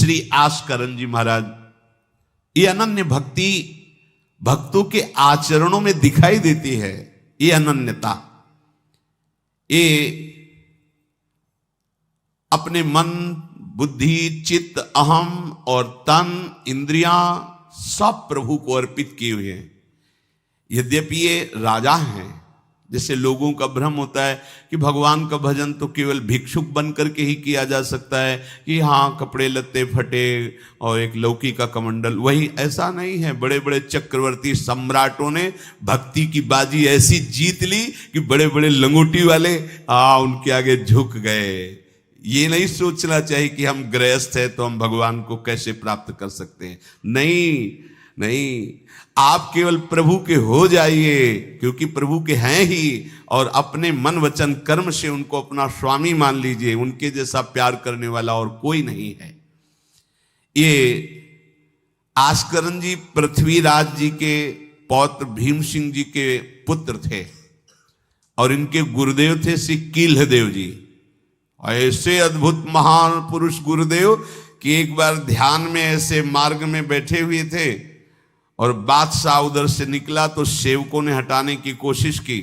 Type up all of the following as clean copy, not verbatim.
श्री आस्करन जी महाराज, ये अनन्य भक्ति भक्तों के आचरणों में दिखाई देती है। ये अनन्यता, ये अपने मन, बुद्धि, चित्त, अहम और तन, इंद्रियां सब प्रभु को अर्पित किए हुए हैं। यद्यपि ये राजा हैं, जैसे लोगों का भ्रम होता है कि भगवान का भजन तो केवल भिक्षुक बन करके ही किया जा सकता है, कि हाँ कपड़े लत्ते फटे और एक लौकी का कमंडल, वही ऐसा नहीं है। बड़े बड़े चक्रवर्ती सम्राटों ने भक्ति की बाजी ऐसी जीत ली कि बड़े बड़े लंगोटी वाले उनके आगे झुक गए। ये नहीं सोचना चाहिए कि हम गृहस्थ हैं तो हम भगवान को कैसे प्राप्त कर सकते हैं। नहीं नहीं, आप केवल प्रभु के हो जाइए, क्योंकि प्रभु के हैं ही, और अपने मन वचन कर्म से उनको अपना स्वामी मान लीजिए। उनके जैसा प्यार करने वाला और कोई नहीं है। ये आस्करन जी पृथ्वीराज जी के पौत्र भीम सिंह जी के पुत्र थे, और इनके गुरुदेव थे श्री कील्हदेव जी। ऐसे अद्भुत महान पुरुष गुरुदेव कि एक बार ध्यान में ऐसे मार्ग में बैठे हुए थे और बादशाह उधर से निकला तो सेवकों ने हटाने की कोशिश की।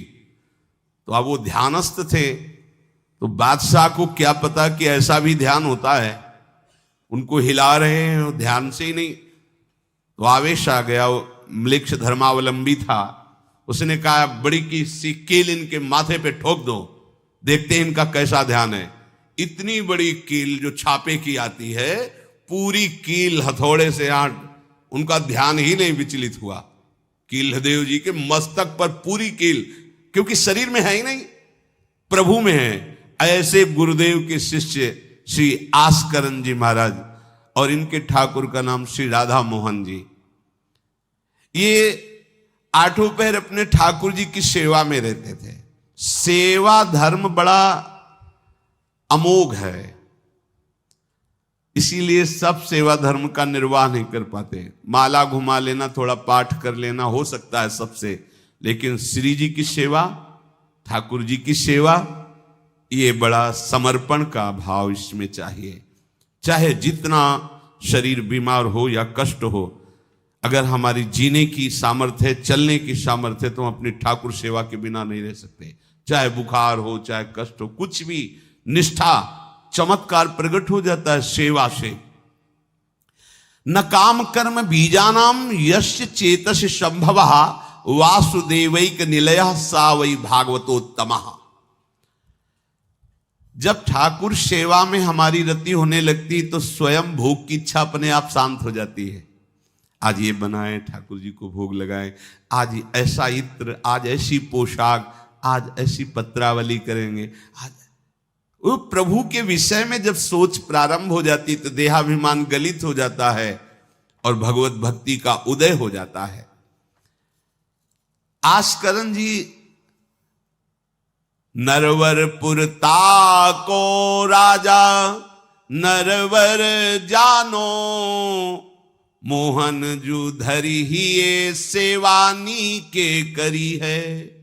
तो अब वो ध्यानस्थ थे, तो बादशाह को क्या पता कि ऐसा भी ध्यान होता है। उनको हिला रहे हैं, ध्यान से ही नहीं। तो आवेश आ गया, म्लेच्छ धर्मावलंबी था। उसने कहा बड़ी की सी कील इनके माथे पे ठोक दो, देखते हैं इनका कैसा ध्यान है। इतनी बड़ी कील जो छापे की आती है, पूरी कील हथौड़े से उनका ध्यान ही नहीं विचलित हुआ। कील्हदेव जी के मस्तक पर पूरी कील, क्योंकि शरीर में है ही नहीं, प्रभु में है। ऐसे गुरुदेव के शिष्य श्री आस्करन जी महाराज, और इनके ठाकुर का नाम श्री राधा मोहन जी। ये आठों पहर अपने ठाकुर जी की सेवा में रहते थे। सेवा धर्म बड़ा अमोघ है, इसीलिए सब सेवा धर्म का निर्वाह नहीं कर पाते। माला घुमा लेना, थोड़ा पाठ कर लेना हो सकता है सबसे, लेकिन श्री जी की सेवा, ठाकुर जी की सेवा, ये बड़ा समर्पण का भाव इसमें चाहिए। चाहे जितना शरीर बीमार हो या कष्ट हो, अगर हमारी जीने की सामर्थ्य है, चलने की सामर्थ्य है, तो हम अपनी ठाकुर सेवा के बिना नहीं रह सकते। चाहे बुखार हो, चाहे कष्ट हो, कुछ भी, निष्ठा, चमत्कार प्रकट हो जाता है सेवा से। न काम कर्म बीजानाम यस्य चेतस संभव वासुदेवैक निलय सा वै भागवतोत्तमः। जब ठाकुर सेवा में हमारी रति होने लगती तो स्वयं भोग की इच्छा अपने आप शांत हो जाती है। आज ये बनाए, ठाकुर जी को भोग लगाए, आज ऐसा इत्र, आज ऐसी पोशाक, आज ऐसी पत्रावली करेंगे। आज वो प्रभु के विषय में जब सोच प्रारंभ हो जाती तो देहाभिमान गलित हो जाता है और भगवत भक्ति का उदय हो जाता है। आस्करन जी नरवरपुर ताको राजा नरवर जानो, मोहन जू धरी ही ये सेवानी के करी है।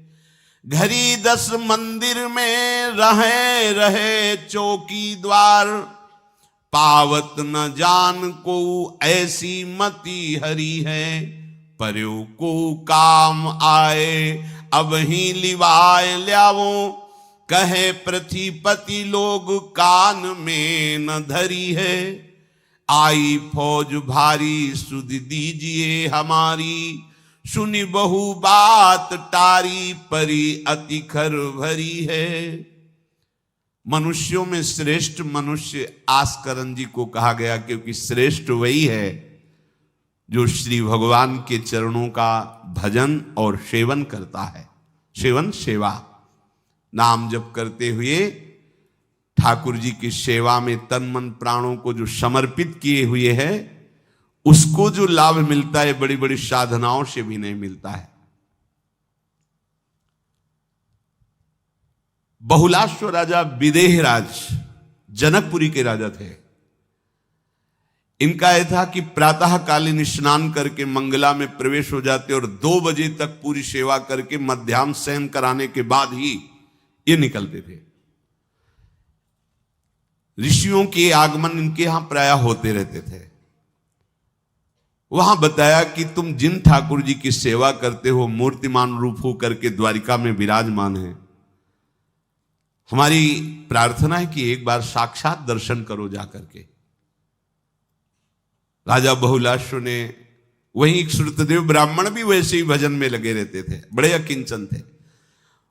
घरी 10 मंदिर में रहे रहे चौकी द्वार, पावत न जान को ऐसी मति हरी है। पर्यो को काम आए अब ही लिवाए ल्यावो, कहे पृथ्वीपति लोग कान में न धरी है। आई फौज भारी सुध दीजिए हमारी, सुनी बहु बात टारी परी अति खर भरी है। मनुष्यों में श्रेष्ठ मनुष्य आस्करन जी को कहा गया, क्योंकि श्रेष्ठ वही है जो श्री भगवान के चरणों का भजन और सेवन करता है। सेवन सेवा, नाम जप करते हुए ठाकुर जी की सेवा में तन मन प्राणों को जो समर्पित किए हुए है, उसको जो लाभ मिलता है बड़ी बड़ी साधनाओं से भी नहीं मिलता है। बहुलाश्व राजा विदेहराज जनकपुरी के राजा थे। इनका यह था कि प्रातःकालीन स्नान करके मंगला में प्रवेश हो जाते और 2 बजे तक पूरी सेवा करके मध्याह्न शयन कराने के बाद ही ये निकलते थे। ऋषियों के आगमन इनके यहां प्राय होते रहते थे। वहां बताया कि तुम जिन ठाकुर जी की सेवा करते हो, मूर्तिमान रूप हो करके द्वारिका में विराजमान है, हमारी प्रार्थना है कि एक बार साक्षात दर्शन करो जाकर के। राजा बहुलाश्व ने, वहीं श्रुतदेव ब्राह्मण भी वैसे ही भजन में लगे रहते थे, बड़े अकिंचन थे।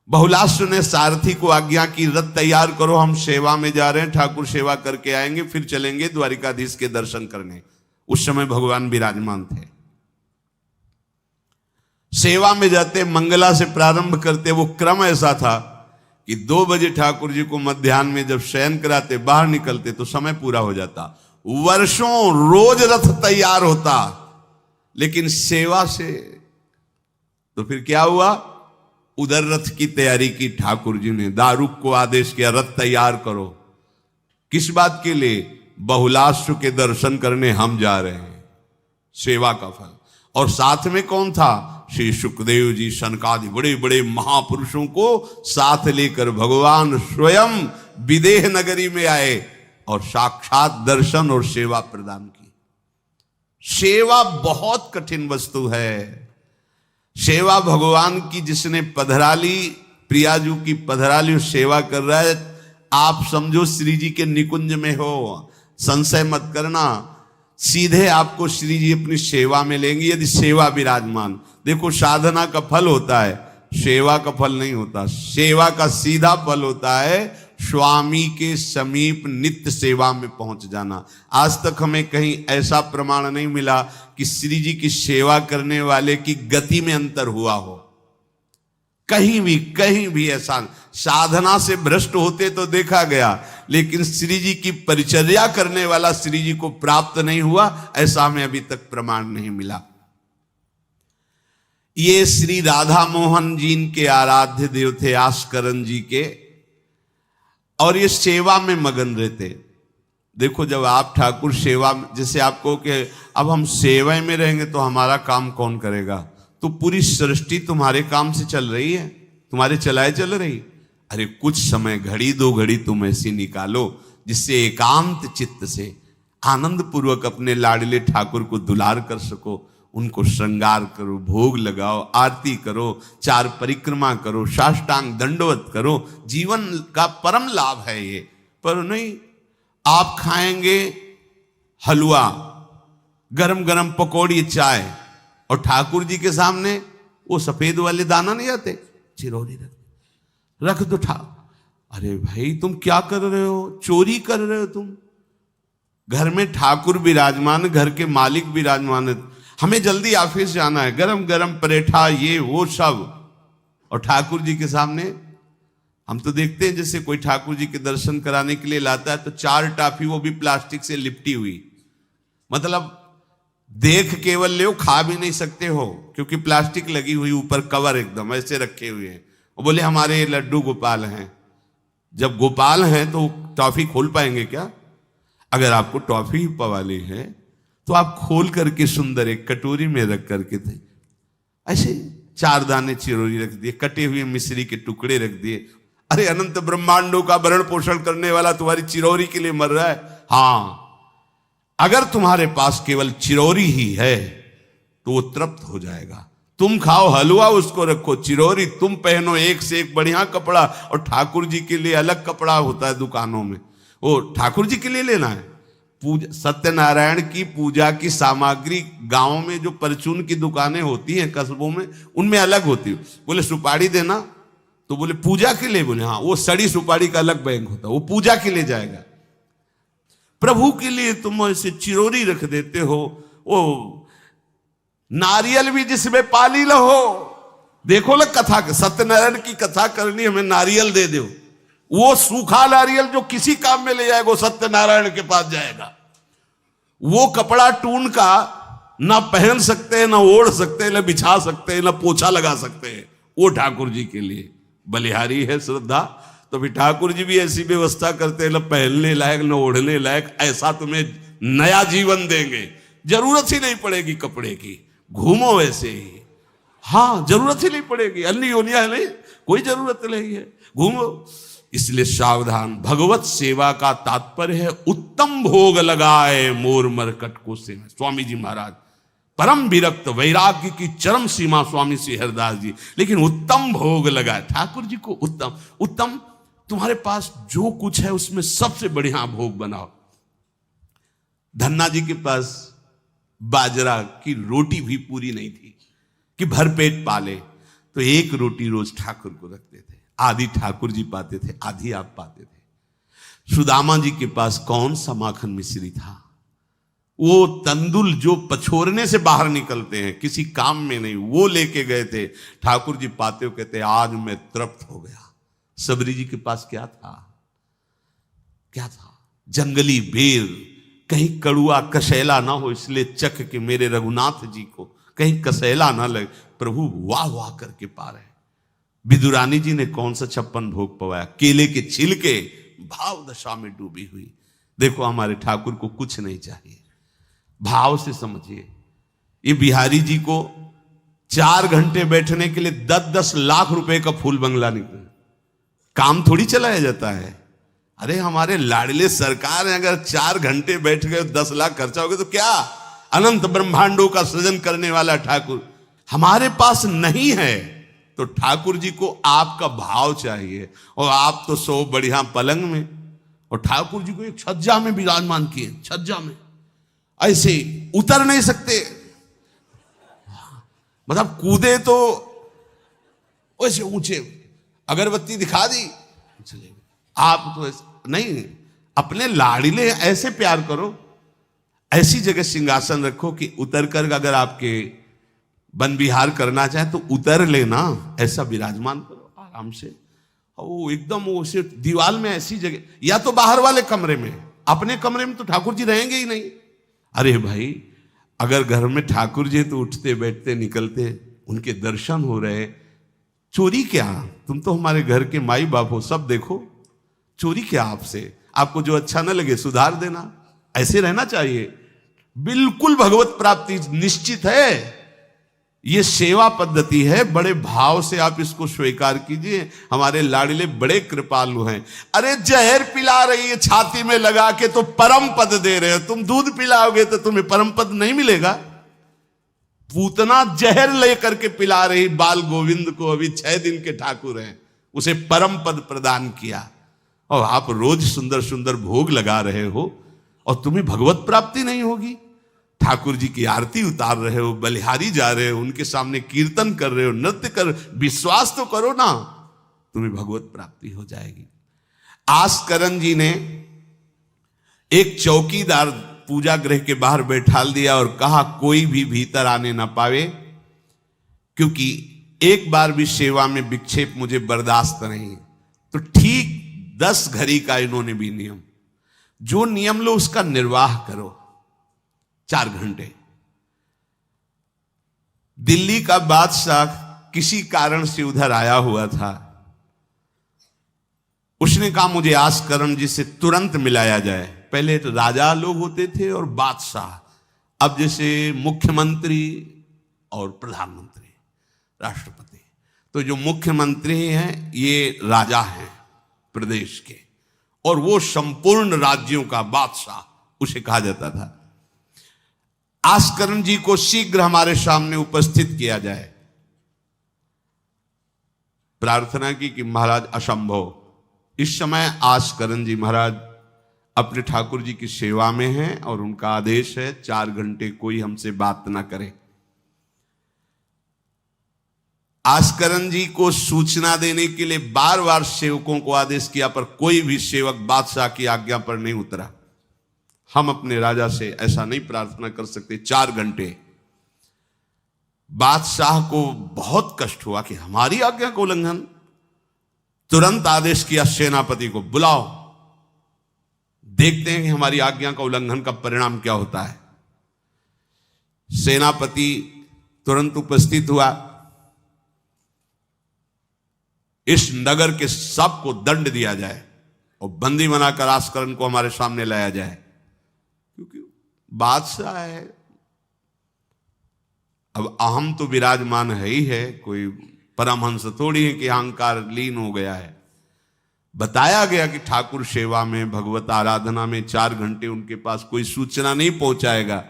बहुलाश्व ने सारथी को आज्ञा की, रथ तैयार करो, हम सेवा में जा रहे हैं, ठाकुर सेवा करके आएंगे, फिर चलेंगे द्वारिकाधीश के दर्शन करने। उस समय भगवान विराजमान थे। सेवा में जाते, मंगला से प्रारंभ करते। वो क्रम ऐसा था कि 2 बजे ठाकुर जी को मध्याह्न में जब शयन कराते, बाहर निकलते तो समय पूरा हो जाता। वर्षों रोज रथ तैयार होता, लेकिन सेवा से तो फिर क्या हुआ, उधर रथ की तैयारी की ठाकुर जी ने, दारुक को आदेश किया रथ तैयार करो। किस बात के लिए? बहुलाश्व के दर्शन करने हम जा रहे हैं, सेवा का फल। और साथ में कौन था? श्री सुखदेव जी, सनकादि बड़े बड़े महापुरुषों को साथ लेकर भगवान स्वयं विदेह नगरी में आए और साक्षात दर्शन और सेवा प्रदान की। सेवा बहुत कठिन वस्तु है। सेवा भगवान की, जिसने पधराली, प्रियाजू की पधराली सेवा कर रहा है, आप समझो श्री जी के निकुंज में हो, संशय मत करना, सीधे आपको श्री जी अपनी सेवा में लेंगे यदि सेवा विराजमान। देखो, साधना का फल होता है, सेवा का फल नहीं होता। सेवा का सीधा फल होता है स्वामी के समीप नित्य सेवा में पहुंच जाना। आज तक हमें कहीं ऐसा प्रमाण नहीं मिला कि श्री जी की सेवा करने वाले की गति में अंतर हुआ हो। कहीं भी ऐसा, साधना से भ्रष्ट होते तो देखा गया, लेकिन श्री जी की परिचर्या करने वाला श्री जी को प्राप्त नहीं हुआ, ऐसा हमें अभी तक प्रमाण नहीं मिला। ये श्री राधा मोहन जी के आराध्य देव थे, आस्करन जी के, और ये सेवा में मगन रहते। देखो, जब आप ठाकुर सेवा, जैसे आपको कि अब हम सेवा में रहेंगे तो हमारा काम कौन करेगा? तो पूरी सृष्टि तुम्हारे काम से चल रही है, तुम्हारे चलाए चल रही। अरे कुछ समय, घड़ी 2 घड़ी तुम ऐसी निकालो जिससे एकांत चित्त से आनंद पूर्वक अपने लाडले ठाकुर को दुलार कर सको। उनको श्रृंगार करो, भोग लगाओ, आरती करो, 4 परिक्रमा करो, साष्टांग दंडवत करो। जीवन का परम लाभ है ये। पर नहीं, आप खाएंगे हलवा, गरम गरम पकौड़ी, चाय, और ठाकुर जी के सामने वो सफेद वाले दाना नहीं आते, चिरौरी रख दो अरे भाई, तुम क्या कर रहे हो? चोरी कर रहे हो तुम। घर में ठाकुर विराजमान, घर के मालिक विराजमान है। हमें जल्दी ऑफिस जाना है, गरम गरम परेठा, ये वो सब, और ठाकुर जी के सामने। हम तो देखते हैं जैसे कोई ठाकुर जी के दर्शन कराने के लिए लाता है तो 4 टाफी, वो भी प्लास्टिक से लिपटी हुई। मतलब देख केवल ले, खा भी नहीं सकते हो क्योंकि प्लास्टिक लगी हुई, ऊपर कवर एकदम ऐसे रखे हुए हैं। वो बोले हमारे लड्डू गोपाल हैं। जब गोपाल हैं तो टॉफी खोल पाएंगे क्या? अगर आपको टॉफी पवाली है तो आप खोल करके सुंदर एक कटोरी में रख करके थे, ऐसे 4 दाने चिरौरी रख दिए, कटे हुए मिश्री के टुकड़े रख दिए। अरे अनंत ब्रह्मांडों का भरण पोषण करने वाला तुम्हारी चिरौरी के लिए मर रहा है। हाँ, अगर तुम्हारे पास केवल चिरौरी ही है तो वो तृप्त हो जाएगा। तुम खाओ हलवा, उसको रखो चिरौरी, तुम पहनो एक से एक बढ़िया कपड़ा, और ठाकुर जी के लिए अलग कपड़ा होता है दुकानों में, वो ठाकुर जी के लिए लेना है। पूजा, सत्यनारायण की पूजा की सामग्री गांव में जो परचून की दुकानें होती हैं कस्बों में, उनमें अलग होती है। बोले सुपारी देना, तो बोले पूजा के लिए, बोले हाँ, वो सड़ी सुपारी का अलग बैंक होता है, वो पूजा के लिए जाएगा। प्रभु के लिए तुम ऐसे चिरौरी रख देते हो। वो नारियल भी जिसमें पाली लो, देखो ना कथा, सत्यनारायण की कथा करनी, हमें नारियल दे दो। वो सूखा नारियल जो किसी काम में ले जाएगा वो सत्यनारायण के पास जाएगा। वो कपड़ा टून का ना पहन सकते हैं, ना ओढ़ सकते हैं, ना बिछा सकते हैं, ना पोछा लगा सकते हैं, वो ठाकुर जी के लिए बलिहारी है श्रद्धा। तो फिर ठाकुर जी भी ऐसी व्यवस्था करते हैं, ना पहनने लायक ना ओढ़ने लायक, ऐसा तुम्हें नया जीवन देंगे, जरूरत ही नहीं पड़ेगी कपड़े की, घूमो वैसे ही। हाँ, जरूरत ही नहीं पड़ेगी, अन्य योनिया नहीं, कोई जरूरत नहीं है, घूमो। इसलिए सावधान। भगवत सेवा का तात्पर्य है उत्तम भोग लगाए मोर मरकट को से। स्वामी जी महाराज परम विरक्त, वैराग्य की चरम सीमा स्वामी श्री हरिदास जी, लेकिन उत्तम भोग लगाए ठाकुर जी को। उत्तम उत्तम, तुम्हारे पास जो कुछ है उसमें सबसे बढ़िया भोग बनाओ। धन्ना जी के पास बाजरा की रोटी भी पूरी नहीं थी कि भरपेट पाले, तो एक रोटी रोज ठाकुर को रखते थे। आधी ठाकुर जी पाते थे, आधी आप पाते थे। सुदामा जी के पास कौन सा माखन मिश्री था? वो तंदुल जो पछोरने से बाहर निकलते हैं, किसी काम में नहीं, वो लेके गए थे। ठाकुर जी पाते हो कहते आज मैं तृप्त हो गया। सबरी जी के पास क्या था? क्या था? जंगली बेर, कहीं कड़ुआ कसेला ना हो इसलिए चख के मेरे रघुनाथ जी को कहीं कसेला ना लगे। प्रभु वाह वाह करके पा रहे। विदुरानी जी ने कौन सा 56 भोग पवाया? केले के छिलके, भाव दशा में डूबी हुई। देखो हमारे ठाकुर को कुछ नहीं चाहिए, भाव से समझिए। ये बिहारी जी को 4 घंटे बैठने के लिए 10-10 लाख रुपए का फूल बंगला निकला, काम थोड़ी चलाया जाता है। अरे हमारे लाडले सरकार है, अगर 4 घंटे बैठ गए 10 लाख खर्चा हो गया तो क्या? अनंत ब्रह्मांडों का सृजन करने वाला ठाकुर हमारे पास नहीं है। तो ठाकुर जी को आपका भाव चाहिए। और आप तो सो बढ़िया पलंग में, और ठाकुर जी को एक छज्जा में विराजमान किए। छज्जा में ऐसे उतर नहीं सकते, मतलब कूदे तो वैसे ऊंचे, अगरबत्ती दिखा दी चले। आप तो नहीं, अपने लाड़िले ऐसे प्यार करो, ऐसी जगह सिंहासन रखो कि उतर कर अगर आपके वन विहार करना चाहे तो उतर लेना, ऐसा विराजमान करो आराम से। वो एकदम उसे दीवार में ऐसी जगह, या तो बाहर वाले कमरे में, अपने कमरे में तो ठाकुर जी रहेंगे ही नहीं। अरे भाई अगर घर में ठाकुर जी तो उठते बैठते निकलते, उनके दर्शन हो रहे, चोरी क्या? तुम तो हमारे घर के माई बाप हो, सब देखो, चोरी क्या आपसे? आपको जो अच्छा ना लगे सुधार देना, ऐसे रहना चाहिए। बिल्कुल भगवत प्राप्ति निश्चित है। ये सेवा पद्धति है, बड़े भाव से आप इसको स्वीकार कीजिए। हमारे लाडले बड़े कृपालु हैं। अरे जहर पिला रही है छाती में लगा के तो परम पद दे रहे हो, तुम दूध पिलाओगे तो तुम्हें परम पद नहीं मिलेगा। पूतना जहर लेकर के पिला रही बाल गोविंद को, अभी 6 दिन के ठाकुर हैं, उसे परम पद प्रदान किया, और आप रोज सुंदर सुंदर भोग लगा रहे हो और तुम्हें भगवत प्राप्ति नहीं होगी। ठाकुर जी की आरती उतार रहे हो, बलिहारी जा रहे हो, उनके सामने कीर्तन कर रहे हो, नृत्य कर, विश्वास तो करो ना, तुम्हें भगवत प्राप्ति हो जाएगी। आस्करण जी ने एक चौकीदार पूजा गृह के बाहर बैठाल दिया और कहा कोई भी भीतर आने ना पावे, क्योंकि एक बार भी सेवा में विक्षेप मुझे बर्दाश्त नहीं। तो ठीक 10 घड़ी का इन्होंने भी नियम, जो नियम लो उसका निर्वाह करो। 4 घंटे। दिल्ली का बादशाह किसी कारण से उधर आया हुआ था, उसने कहा मुझे आस्करण जी से तुरंत मिलाया जाए। पहले तो राजा लोग होते थे और बादशाह, अब जैसे मुख्यमंत्री और प्रधानमंत्री, राष्ट्रपति। तो जो मुख्यमंत्री हैं ये राजा हैं प्रदेश के, और वो संपूर्ण राज्यों का बादशाह उसे कहा जाता था। आस्करण जी को शीघ्र हमारे सामने उपस्थित किया जाए। प्रार्थना की कि महाराज असंभव, इस समय आस्करण जी महाराज अपने ठाकुर जी की सेवा में हैं और उनका आदेश है 4 घंटे कोई हमसे बात ना करे। आस्करण जी को सूचना देने के लिए बार बार सेवकों को आदेश किया, पर कोई भी सेवक बादशाह की आज्ञा पर नहीं उतरा। हम अपने राजा से ऐसा नहीं प्रार्थना कर सकते। 4 घंटे। बादशाह को बहुत कष्ट हुआ कि हमारी आज्ञा का उल्लंघन। तुरंत आदेश किया सेनापति को, बुलाओ, देखते हैं कि हमारी आज्ञा का उल्लंघन का परिणाम क्या होता है। सेनापति तुरंत उपस्थित हुआ। इस नगर के सबको दंड दिया जाए और बंदी बनाकर आस्करण को हमारे सामने लाया जाए, क्योंकि बादशाह है। अब अहम तो विराजमान है ही है, कोई परमहंस थोड़ी है कि अहंकार लीन हो गया है। बताया गया कि ठाकुर सेवा में, भगवत आराधना में 4 घंटे उनके पास कोई सूचना नहीं पहुंचाएगा।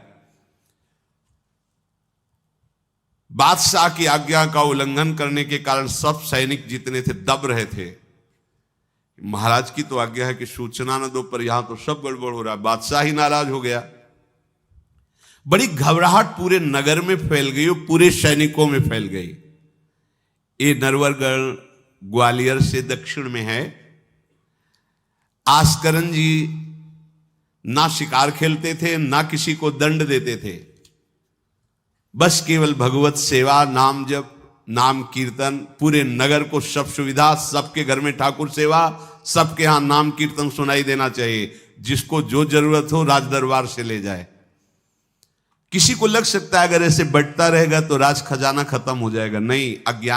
बादशाह की आज्ञा का उल्लंघन करने के कारण सब सैनिक जितने थे दब रहे थे। महाराज की तो आज्ञा है कि सूचना न दो, पर यहां तो सब गड़बड़ हो रहा है। बादशाह ही नाराज हो गया। बड़ी घबराहट पूरे नगर में फैल गई और पूरे सैनिकों में फैल गई। ये नरवरगढ़ ग्वालियर से दक्षिण में है। आस्करन जी ना शिकार खेलते थे, ना किसी को दंड देते थे, बस केवल भगवत सेवा, नाम जप, नाम कीर्तन, पूरे नगर को सब सुविधा, सबके घर में ठाकुर सेवा, सबके यहां नाम कीर्तन सुनाई देना चाहिए। जिसको जो जरूरत हो राज दरबार से ले जाए। किसी को लग सकता है अगर ऐसे बढ़ता रहेगा तो राज खजाना खत्म हो जाएगा। नहीं, अज्ञान